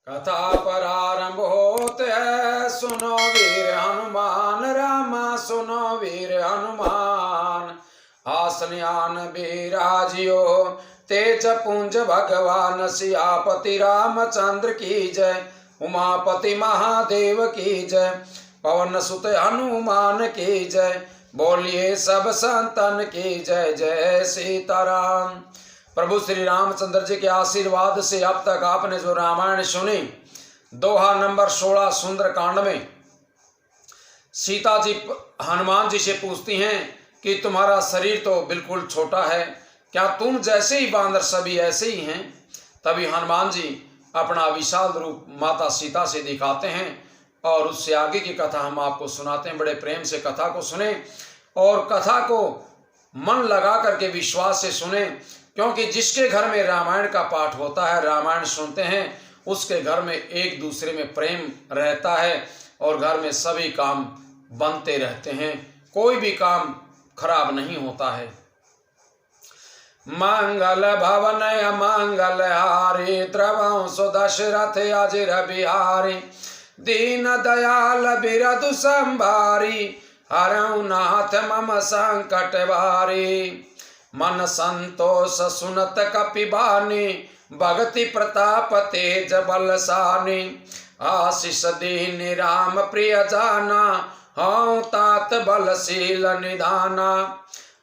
कथा प्रारंभ होते है, सुनो वीर हनुमान रामा, सुनो वीर हनुमान। आसनियान बिराजियो तेज पुंज भगवान, सियापति रामचंद्र की जय, उमापति महादेव की जय, पवन सुत हनुमान की जय, बोलिए सब संतन की जय। जय सीताराम। प्रभु श्री रामचंद्र जी के आशीर्वाद से अब तक आपने जो रामायण सुनी, दोहा नंबर 16 सुंदर कांड में सीता जी हनुमान जी से पूछती हैं कि तुम्हारा शरीर तो बिल्कुल छोटा है, क्या तुम जैसे ही बांदर सभी ऐसे ही हैं? तभी हनुमान जी अपना विशाल रूप माता सीता से दिखाते हैं और उससे आगे की कथा हम आपको सुनाते हैं। बड़े प्रेम से कथा को सुने और कथा को मन लगा करके विश्वास से सुने, क्योंकि जिसके घर में रामायण का पाठ होता है, रामायण सुनते हैं, उसके घर में एक दूसरे में प्रेम रहता है और घर में सभी काम बनते रहते हैं, कोई भी काम खराब नहीं होता है। मंगल भवन मंगल हारी, द्रवंश दशरथ अजिर बिहारी, दीन दयाल बिरदु संभारी, हरऊ नाथ मम संकट भारी। मन संतोष सुनत कपिबानी, भगति प्रताप तेज बलसानी, आशीष दीन राम प्रिय जाना, हऊँ तात बलशील निधाना।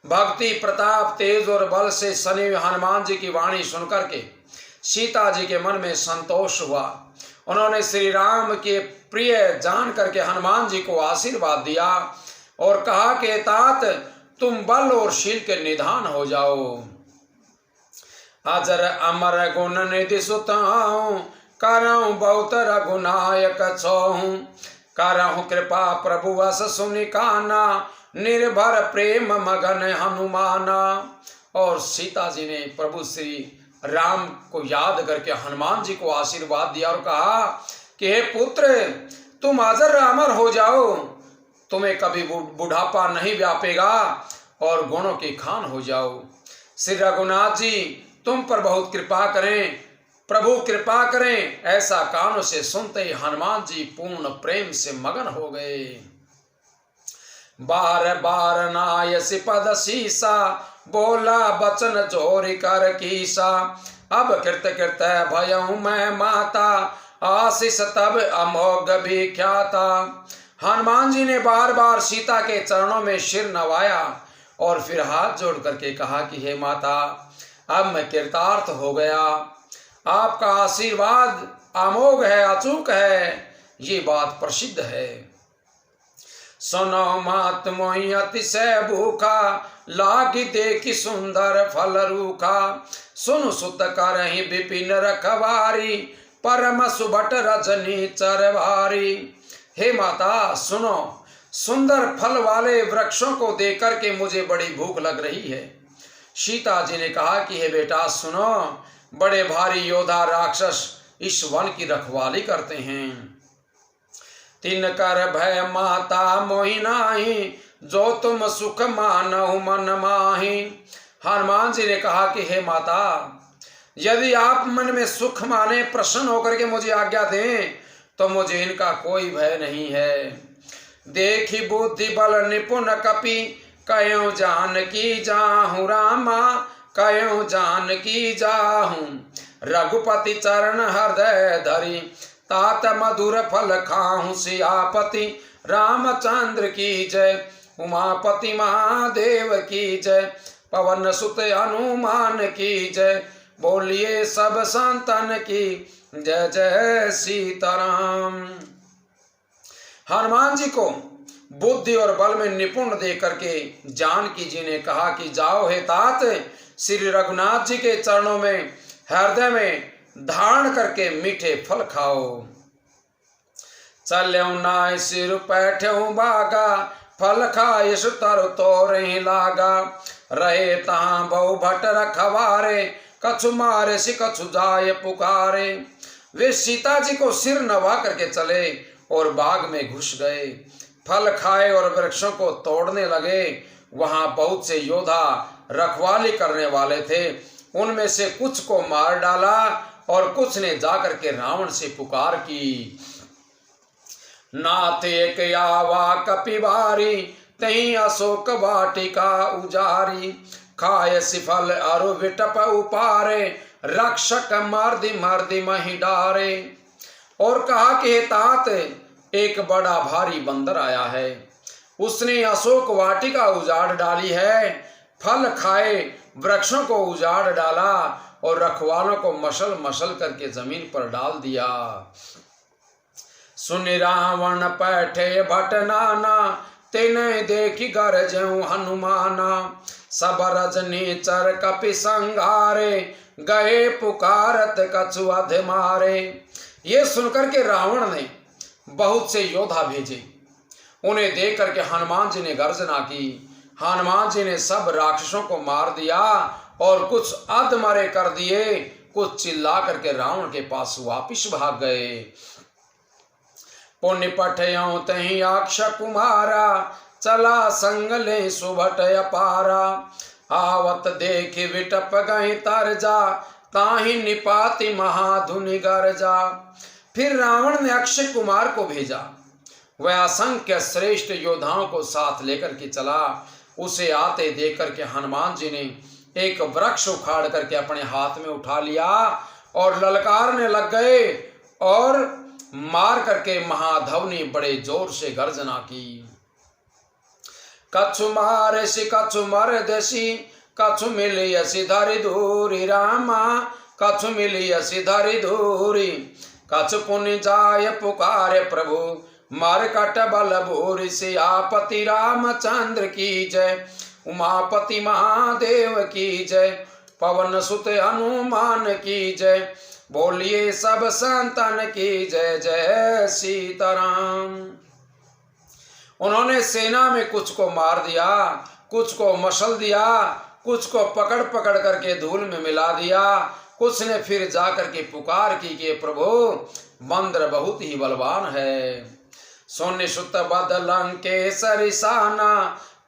भक्ति प्रताप तेज और बल से सनी हनुमान जी की वाणी सुनकर के सीता जी के मन में संतोष हुआ। उन्होंने श्री राम के प्रिय जान करके हनुमान जी को आशीर्वाद दिया और कहा कि तात तुम बल और शील के निधान हो जाओ। अजर अमर गुण निधि सुताऊं, करऊं बहुत रघुनायक छहूं, करऊं कृपा प्रभु वस सुनि काना, निर्भर प्रेम मगन हनुमाना। और सीता जी ने प्रभु श्री राम को याद करके हनुमान जी को आशीर्वाद दिया और कहा कि हे पुत्र, तुम अजर अमर हो जाओ, तुम्हें कभी बुढ़ापा नहीं व्यापेगा और गुणों की खान हो जाओ। श्री रघुनाथ जी तुम पर बहुत कृपा करें, प्रभु कृपा करें। ऐसा कानों से सुनते ही हनुमान जी पूर्ण प्रेम से मगन हो गए। बार बार नायसी पद सीसा, बोला बचन जोरी कर कीसा, अब कृत कृत भयऊ मैं माता, आशीष तब अमोघ विख्याता। हनुमान जी ने बार बार सीता के चरणों में सिर नवाया और फिर हाथ जोड़ करके कहा कि हे माता, अब मैं कृतार्थ हो गया, आपका आशीर्वाद अमोघ है, अचूक है, ये बात प्रसिद्ध है। सुनो मात मोहि अतिशय भूखा, लागी देखी सुंदर फल रूखा, सुन सुत करहि विपिन रखवारी, परम सुभट रजनी चरवारी। हे माता सुनो, सुंदर फल वाले वृक्षों को देकर के मुझे बड़ी भूख लग रही है। सीता जी ने कहा कि हे बेटा सुनो, बड़े भारी योद्धा राक्षस इस वन की रखवाली करते हैं। तिन कर भय माता मोहि नाही, जो तुम सुख मानहु मन माही। हनुमान जी ने कहा कि हे माता, यदि आप मन में सुख माने, प्रसन्न होकर के मुझे आज्ञा दें, तो मुझे इनका कोई भय नहीं है। देखी बुद्धि बल निपुण कपि, कयो जानकी जाहूँ रामा, कयो जानकी जाहूँ। रघुपति चरण हृदय धरी, तात मधुर फल खाहूँ। सियापति रामचंद्र की जय, उमापति महादेव की जय, पवन सुत हनुमान की जय, बोलिए सब संतन की जय। जय सीताराम। हनुमान जी को बुद्धि और बल में निपुण दे करके जानकी जी ने कहा कि जाओ हे तात, श्री रघुनाथ जी के चरणों में हृदय में धारण करके मीठे फल खाओ। चल्यऊ नाय सिर पैठऊ बागा, फल खाए सुतर तोरे लागा, रहे तहां बहु भट रखवारे, कछु मारे सि कछु जाय पुकारे। वे सीता जी को सिर नवा करके चले और बाग में घुस गए, फल खाए और वृक्षों को तोड़ने लगे। वहां बहुत से योद्धा रखवाली करने वाले थे, उनमें से कुछ को मार डाला और कुछ ने जाकर के रावण से पुकार की। नाथ एक आवा कपिवारी, तहीं अशोक वाटिका उजारी। खाय सिफल अरु विटप उपारे, रक्षक मर्दि मर्दि मही डारे। और कहा कि हे तात, एक बड़ा भारी बंदर आया है, उसने अशोक वाटिका उजाड़ डाली है, फल खाए वृक्षों को उजाड़ डाला और रखवालों को मशल मशल करके जमीन पर डाल दिया। सुन रावण पैठे भट नाना, तेने देखी गरजऊं हनुमाना। सब रजनी चर कपि संघारे, गए पुकारत कछुअध मारे। ये सुनकर के रावण ने बहुत से योद्धा भेजे। उन्हें देख करके हनुमान जी ने गर्जना की। हनुमान जी ने सब राक्षसों को मार दिया और कुछ अधमरे कर दिए, कुछ चिल्ला करके रावण के पास वापिस भाग गए। पुण्य पठयों तहीं अक्ष कुमारा, चला संग ले सुभट अपारा। आवत देख विटप गए तरजा, ताहि निपाति महाधुनि गरजा। फिर रावण ने अक्षय कुमार को भेजा। वह असंख्य श्रेष्ठ योद्धाओं को साथ लेकर के चला। उसे आते देख करके हनुमान जी ने एक वृक्ष उखाड़ करके अपने हाथ में उठा लिया और ललकारने लग गए और मार करके महाधवनी बड़े जोर से गर्जना की। कछु मारे सी कछु मर देसी, कछु मिली असी धरी धूरी रामा, कछु मिली असी धरी धूरी। कछु पुनि जाय पुकारे प्रभु, मरकट बल भूरि। सियापति रामचंद्र की जय, उमापति महादेव की जय, पवन सुत हनुमान की जय। बोलिए सब संतन की जय जय सीताराम। उन्होंने सेना में कुछ को मार दिया, कुछ को मसल दिया, कुछ को पकड़ पकड़ करके धूल में मिला दिया। कुछ ने फिर जाकर के पुकार की कि प्रभु, बंदर बहुत ही बलवान है। सोने सुत बद लंकेसरि साना,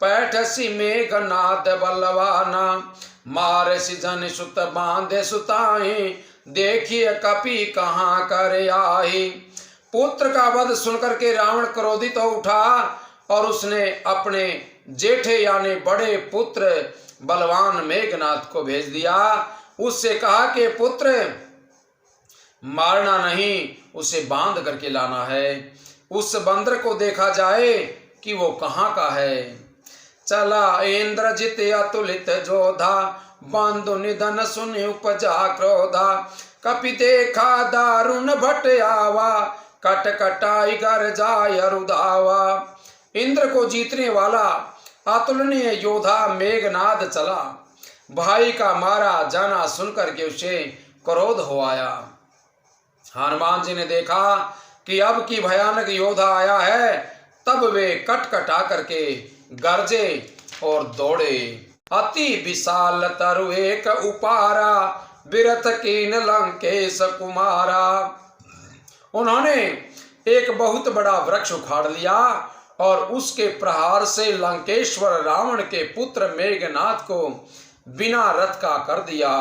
पैठसी मेघनाद बलवाना। मारसी जन सुत बांधे सुताई, देखिए कपि कहाँ कर आई। पुत्र का वध सुनकर के रावण क्रोधित हो उठा और उसने अपने जेठे यानी बड़े पुत्र बलवान मेघनाथ को भेज दिया। उससे कहा कि पुत्र, मारना नहीं, उसे बांध करके लाना है। उस बंदर को देखा जाए कि वो कहाँ का है। चला इंद्रजित अतुलित जोधा, बंधु निधन सुनि उपजा क्रोधा। कपि देखा दारुण भट आवा, कट कटाई गर जाय रुधावा। इंद्र को जीतने वाला अतुलनीय योद्धा मेघनाद चला। भाई का मारा जाना सुनकर के उसे क्रोध हो आया। हनुमान जी ने देखा कि अब की भयानक योद्धा आया है, तब वे कट कटा करके गरजे और दौड़े। अति विशाल तरु एक उपारा, बिरथ कीन लंकेश कुमारा। उन्होंने एक बहुत बड़ा वृक्ष उखाड़ लिया और उसके प्रहार से लंकेश्वर रावण के पुत्र मेघनाथ को बिना रथ का कर दिया।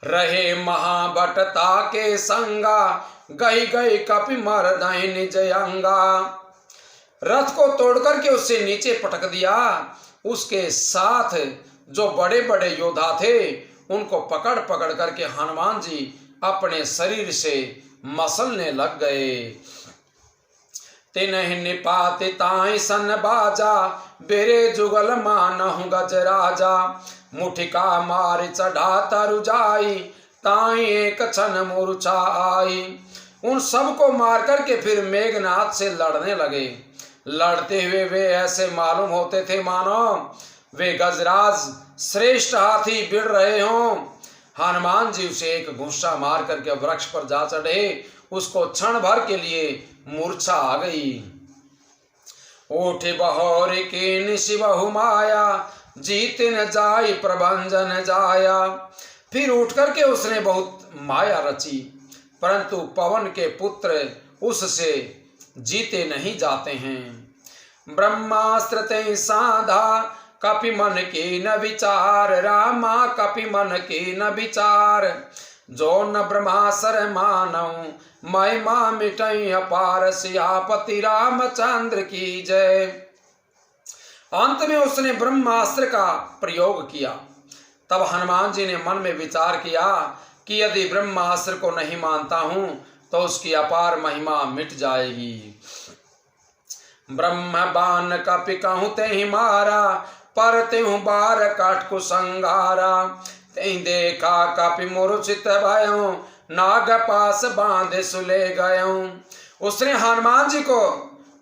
रहे महाभटता के संगा, गई गई कपि मर दहि निज अंगा। रथ को तोड़कर के उससे नीचे पटक दिया। उसके साथ जो बड़े बड़े योद्धा थे उनको पकड़ पकड़ करके हनुमान जी अपने शरीर से मसलने लग गए। तिन्हि निपाति ताहि सन बाजा, बेरे जुगल मानहु गज राजा। मुठिका मारि चढ़ा तरु जाई, ताहि एक क्षण मूर्छा आई। उन सबको मार करके फिर मेघनाथ से लड़ने लगे। लड़ते हुए वे ऐसे मालूम होते थे मानो वे गजराज श्रेष्ठ हाथी भिड़ रहे हों। हनुमान जी उसे एक घुस्सा मार करके वृक्ष पर जा चढ़े। उसको क्षण भर के लिए मूर्छा आ गई। उठे बहोर की निशि बहु माया, जीत न जाई प्रभंजन जाया। फिर उठ करके उसने बहुत माया रची, परंतु पवन के पुत्र उससे जीते नहीं जाते हैं। ब्रह्मास्त्र ते साधा, कपि मन की न विचार रामा, कपि मन की न विचार। जो न ब्रह्मासर मानऊ महिमा मिटई अपार सियापति रामचंद्र की जय। अंत में उसने ब्रह्मास्त्र का प्रयोग किया। तब हनुमान जी ने मन में विचार किया कि यदि ब्रह्मास्त्र को नहीं मानता हूं तो उसकी अपार महिमा मिट जाएगी। ब्रह्म बाण कपि कहूँ ते ही मारा, पर त्यों बार काट को संगारा। ते देखा कपि मूर्छित भयो, नाग पास बांधे सुले गयो। उसने हनुमान जी को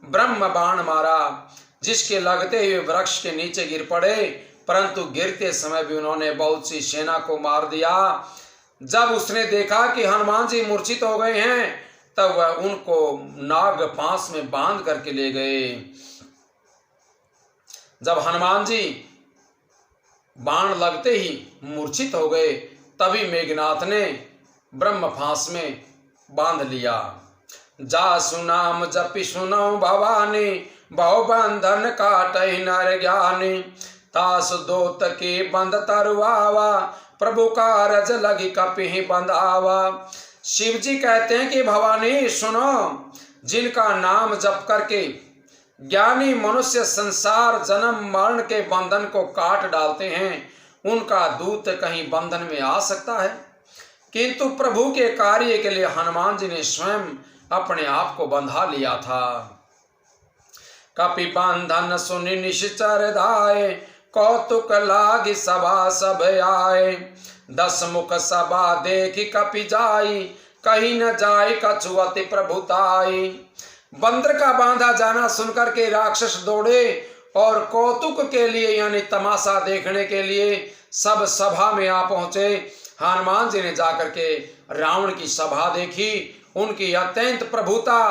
ब्रह्म बाण मारा, जिसके लगते हुए वृक्ष के नीचे गिर पड़े, परंतु गिरते समय भी उन्होंने बहुत सी सेना को मार दिया। जब उसने देखा कि हनुमान जी मूर्छित हो गए हैं, तब वह उनको नाग पास में बांध करके ले गए। जब हनुमान जी बाण लगते ही मूर्छित हो गए, तभी मेघनाथ ने ब्रह्म फांस में बांध लिया। जा सुनाम जपि सुनो भवानी, बहु बंधन काटहि नर ज्ञानी। तास दोत के बंद तरुआवा, प्रभु कारज लगी कपिहि बंधावा। शिव जी कहते हैं कि भवानी सुनो, जिनका नाम जप करके ज्ञानी मनुष्य संसार जन्म मरण के बंधन को काट डालते हैं, उनका दूत कहीं बंधन में आ सकता है? किंतु प्रभु के कार्य के लिए हनुमान जी ने स्वयं अपने आप को बंधा लिया था। कपि बंधन सुनि निश्चर धाये, कौतुक लागी सभा सब आए। 10 मुख सभा देखी कपि जाई, कहीं न जाय कछुअति प्रभुताई। बंदर का बांधा जाना सुनकर के राक्षस दौड़े और कौतुक के लिए यानी तमाशा देखने के लिए सब सभा में आ पहुंचे। हनुमान जी ने जाकर के रावण की सभा देखी, उनकी अत्यंत प्रभुता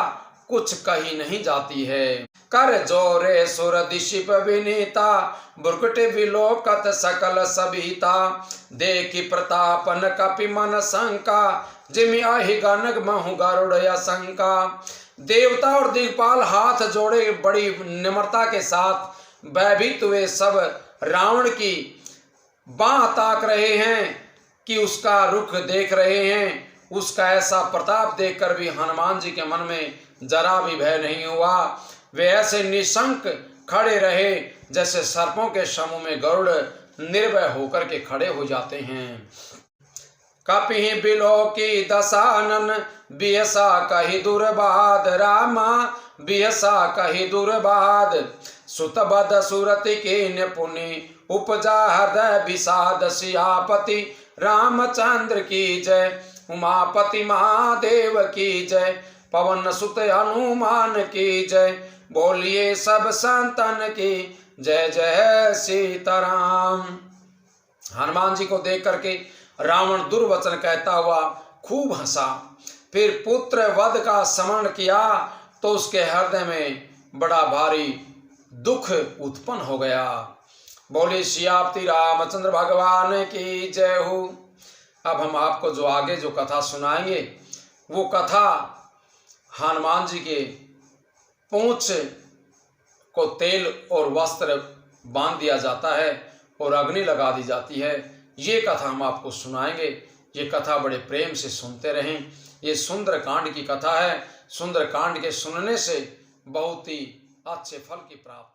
कुछ कही नहीं जाती है। कर जोरे सुर दिशिप विनीता, बुरकट विलोकत सकल सबीता। देखी प्रतापन कपि मन शंका, जिमि आहि गनग महु गरुड़ शंका। देवता और दिग्पाल हाथ जोड़े बड़ी निम्रता के साथ भयभीत हुए सब रावण की बाह ताक रहे हैं कि उसका रुख देख रहे हैं। उसका ऐसा प्रताप देखकर भी हनुमान जी के मन में जरा भी भय नहीं हुआ। वे ऐसे निशंक खड़े रहे जैसे सर्पों के समूह में गरुड़ निर्भय होकर के खड़े हो जाते हैं। कपि बिलो की दशानन, बिहसा कही दुर्बाद रामा, बिहसा कही दुर्बाद। सुत बद सुरति के निपुनि, उपजा हृदय विषाद सियापति रामचंद्र की जय। उमापति महादेव की जय, पवन सुत हनुमान की जय। बोलिए सब संतन की जय जय सीताराम। हनुमान जी को देख करके रावण दुर्वचन कहता हुआ खूब हंसा। फिर पुत्र वध का स्मरण किया तो उसके हृदय में बड़ा भारी दुख उत्पन्न हो गया। बोले सियापति रामचंद्र भगवान की जय हो। अब हम आपको जो आगे जो कथा सुनाएंगे, वो कथा हनुमान जी के पूंछ को तेल और वस्त्र बांध दिया जाता है और अग्नि लगा दी जाती है। ये कथा हम आपको सुनाएंगे। ये कथा बड़े प्रेम से सुनते रहें। ये सुंदर कांड की कथा है। सुंदर कांड के सुनने से बहुत ही अच्छे फल की प्राप्ति